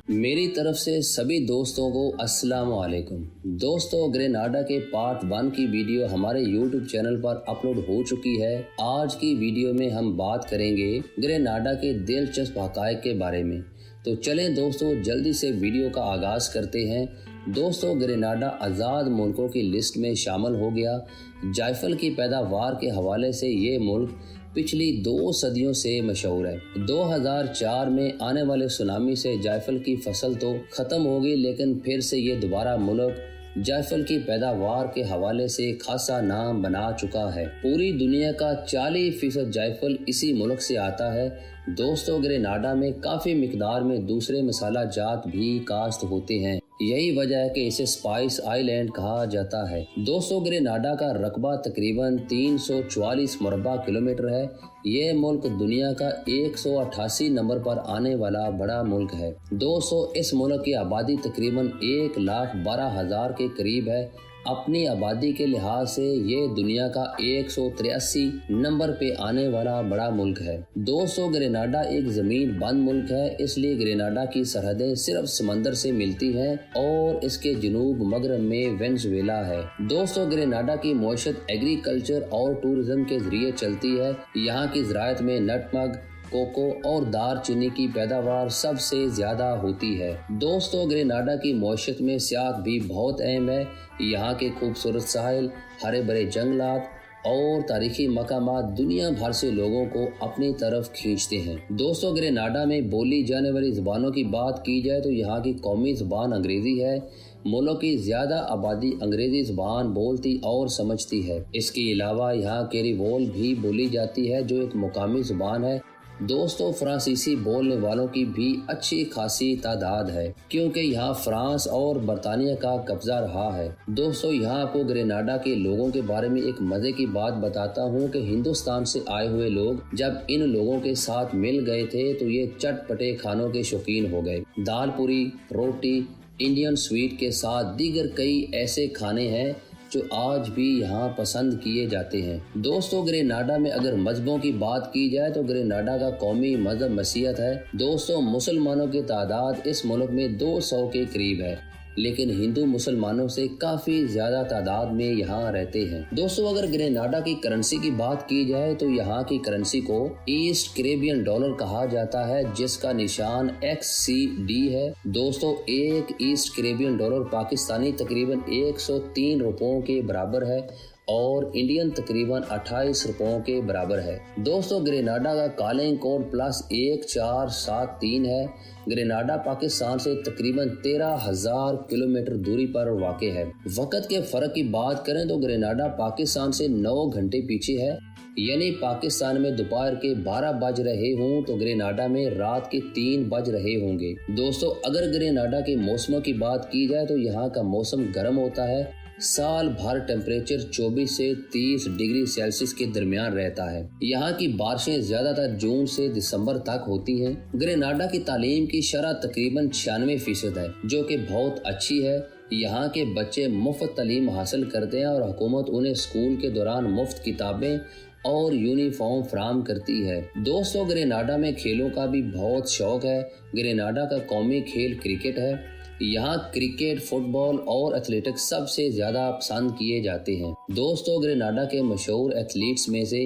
मेरी तरफ से सभी दोस्तों को अस्सलाम वालेकुम। दोस्तों, ग्रेनाडा के पार्ट 1 की वीडियो हमारे YouTube चैनल पर अपलोड हो चुकी है। आज की वीडियो में हम बात करेंगे ग्रेनाडा के दिलचस्प हक़ाइक़ के बारे में। तो चलें दोस्तों, जल्दी से वीडियो का आगाज़ करते हैं। दोस्तों, ग्रेनाडा आज़ाद मुल्कों की लिस्ट में शामिल हो गया। जायफल की पैदावार के हवाले से ये मुल्क पिछली 2 सदियों से मशहूर है। 2004 में आने वाले सुनामी से जायफल की फसल तो ख़त्म हो गई, लेकिन फिर से ये दोबारा मुल्क जायफल की पैदावार के हवाले से खासा नाम बना चुका है। पूरी दुनिया का 40% जायफल इसी मुल्क से आता है। दोस्तों, ग्रेनाडा में काफ़ी मिकदार में दूसरे मसाला जात भी काश्त होते हैं। यही वजह है कि इसे स्पाइस आइलैंड कहा जाता है। दोस्तों, ग्रेनाडा का रकबा तकरीबन 344 मुरबा किलोमीटर है। ये मुल्क दुनिया का 188 नंबर पर आने वाला बड़ा मुल्क है। दोस्तों, इस मुल्क की आबादी तकरीबन 1,12,000 के करीब है। अपनी आबादी के लिहाज से ये दुनिया का 183 नंबर पे आने वाला बड़ा मुल्क है। दोस्तों, ग्रेनाडा एक ज़मीन बंद मुल्क है, इसलिए ग्रेनाडा की सरहदें सिर्फ समंदर से मिलती हैं और इसके जनूब मगरब में वेनेजुएला है। दोस्तों, ग्रेनाडा की मईशत एग्रीकल्चर और टूरिज्म के जरिए चलती है। यहाँ की ज़राअत में नटमग, कोको और दार चीनी की पैदावार सबसे ज़्यादा होती है। दोस्तों, ग्रेनाडा की मईशत में सियाहत भी बहुत अहम है। यहाँ के खूबसूरत साहिल, हरे भरे जंगलात और तारीखी मकामात दुनिया भर से लोगों को अपनी तरफ खींचते हैं। दोस्तों, ग्रेनाडा में बोली जाने वाली ज़बानों की बात की जाए तो यहाँ की कौमी ज़बान अंग्रेज़ी है। मुल्क की ज़्यादा आबादी अंग्रेज़ी ज़बान बोलती और समझती है। इसके अलावा यहाँ केरीवोल भी बोली जाती है, जो एक मुकामी ज़बान है। दोस्तों, फ्रांसीसी बोलने वालों की भी अच्छी खासी तादाद है, क्योंकि यहाँ फ्रांस और बरतानिया का कब्जा रहा है। दोस्तों, यहाँ आपको ग्रेनाडा के लोगों के बारे में एक मज़े की बात बताता हूँ कि हिंदुस्तान से आए हुए लोग जब इन लोगों के साथ मिल गए थे तो ये चटपटे खानों के शौकीन हो गए। दाल पूरी, रोटी, इंडियन स्वीट के साथ दीगर कई ऐसे खाने हैं जो आज भी यहाँ पसंद किए जाते हैं। दोस्तों, ग्रेनाडा में अगर मजहबों की बात की जाए तो ग्रेनाडा का कौमी मजहब मसीहत है। दोस्तों, मुसलमानों की तादाद इस मुल्क में 200 के करीब है, लेकिन हिंदू मुसलमानों से काफ़ी ज़्यादा तादाद में यहाँ रहते हैं। दोस्तों, अगर ग्रेनाडा की करेंसी की बात की जाए तो यहाँ की करेंसी को ईस्ट कैरेबियन डॉलर कहा जाता है, जिसका निशान XCD है। दोस्तों, एक ईस्ट कैरेबियन डॉलर पाकिस्तानी तकरीबन 103 रुपयों के बराबर है और इंडियन तकरीबन 28 रुपयों के बराबर है। दोस्तों, ग्रेनाडा का कॉलिंग कोड +1473 है। ग्रेनाडा पाकिस्तान से तकरीबन 13,000 किलोमीटर दूरी पर वाक़ है। वक़्त के फ़र्क की बात करें तो ग्रेनाडा पाकिस्तान से 9 घंटे पीछे है, यानी पाकिस्तान में दोपहर के 12 बज रहे हों तो ग्रेनाडा में रात के 3 बज रहे होंगे। दोस्तों, अगर ग्रेनाडा के मौसमों की बात की जाए तो यहाँ का मौसम गर्म होता है। साल भर टेम्परेचर 24 से 30 डिग्री सेल्सियस के दरमियान रहता है। यहाँ की बारिशें ज्यादातर जून से दिसंबर तक होती हैं। ग्रेनाडा की तालीम की शरह तकरीबन 96% है, जो कि बहुत अच्छी है। यहाँ के बच्चे मुफ्त तालीम हासिल करते हैं और हुकूमत उन्हें स्कूल के दौरान मुफ्त किताबें और यूनिफॉर्म फराहम करती है। दोस्तों, ग्रेनाडा में खेलों का भी बहुत शौक है। ग्रेनाडा का कौमी खेल क्रिकेट है। यहाँ क्रिकेट, फुटबॉल और एथलेटिक्स सबसे ज़्यादा पसंद किए जाते हैं। दोस्तों, ग्रेनाडा के मशहूर एथलीट्स में से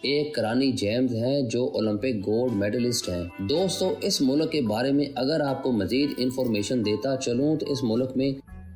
एक करानी जेम्स हैं, जो ओलंपिक गोल्ड मेडलिस्ट हैं। दोस्तों, इस मुल्क के बारे में अगर आपको मज़ीद इंफॉर्मेशन देता चलूँ तो इस मुल्क में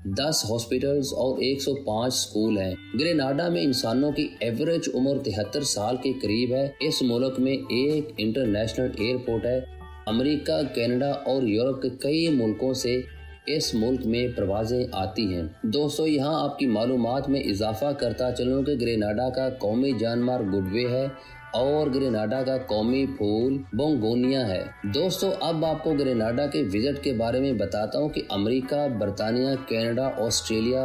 10 हॉस्पिटल्स और 105 स्कूल हैं। ग्रेनाडा में इंसानों की एवरेज उम्र 73 साल के करीब है। इस मुल्क में एक इंटरनेशनल एयरपोर्ट है। अमेरिका, कनाडा और यूरोप के कई मुल्कों से इस मुल्क में प्रवासें आती हैं। दोस्तों, यहाँ आपकी मालूमात में इजाफा करता चलूँ कि ग्रेनाडा का कौमी जानवर गुडवे है और ग्रेनाडा का कौमी फूल बोंगोनिया है। दोस्तों, अब आपको ग्रेनाडा के विजिट के बारे में बताता हूँ कि अमेरिका, बरतानिया, कनाडा, ऑस्ट्रेलिया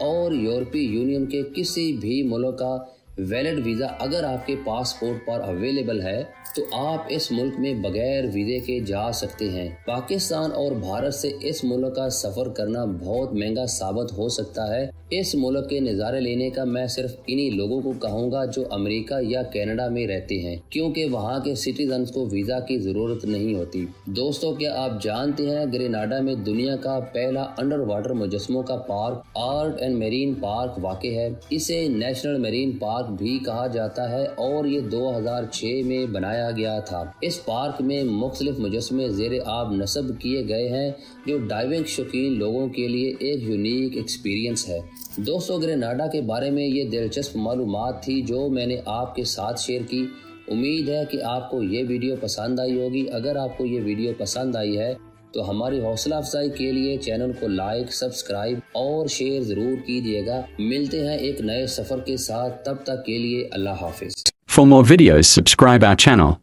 और यूरोपीय यूनियन के किसी भी मुल्क का वैलिड वीज़ा अगर आपके पासपोर्ट पर अवेलेबल है तो आप इस मुल्क में बगैर वीज़े के जा सकते हैं। पाकिस्तान और भारत से इस मुल्क का सफ़र करना बहुत महंगा साबित हो सकता है। इस मुल्क के नज़ारे लेने का मैं सिर्फ इन्हीं लोगों को कहूँगा जो अमेरिका या कनाडा में रहते हैं, क्योंकि वहाँ के सिटीजन्स को वीज़ा की ज़रूरत नहीं होती। दोस्तों, क्या आप जानते हैं ग्रेनाडा में दुनिया का पहला अंडर वाटर मुजस्मों का park art and marine park वाक़ है। इसे नेशनल मेरीन पार्क भी कहा जाता है और ये 2006 में बनाया गया था। इस पार्क में मुख्तलिफ मुजस्मे ज़ेरे आब नस्ब किए गए हैं जो डाइविंग शौकीन लोगों के लिए एक यूनिक एक्सपीरियंस है। दोस्तों, ग्रेनाडा के बारे में ये दिलचस्प मालूमात थी जो मैंने आपके साथ शेयर की। उम्मीद है कि आपको ये वीडियो पसंद आई होगी। अगर आपको ये वीडियो पसंद आई है तो हमारी हौसला अफजाई के लिए चैनल को लाइक, सब्सक्राइब और शेयर ज़रूर कीजिएगा। मिलते हैं एक नए सफ़र के साथ, तब तक के लिए अल्लाह हाफिज़। For more videos, subscribe our channel.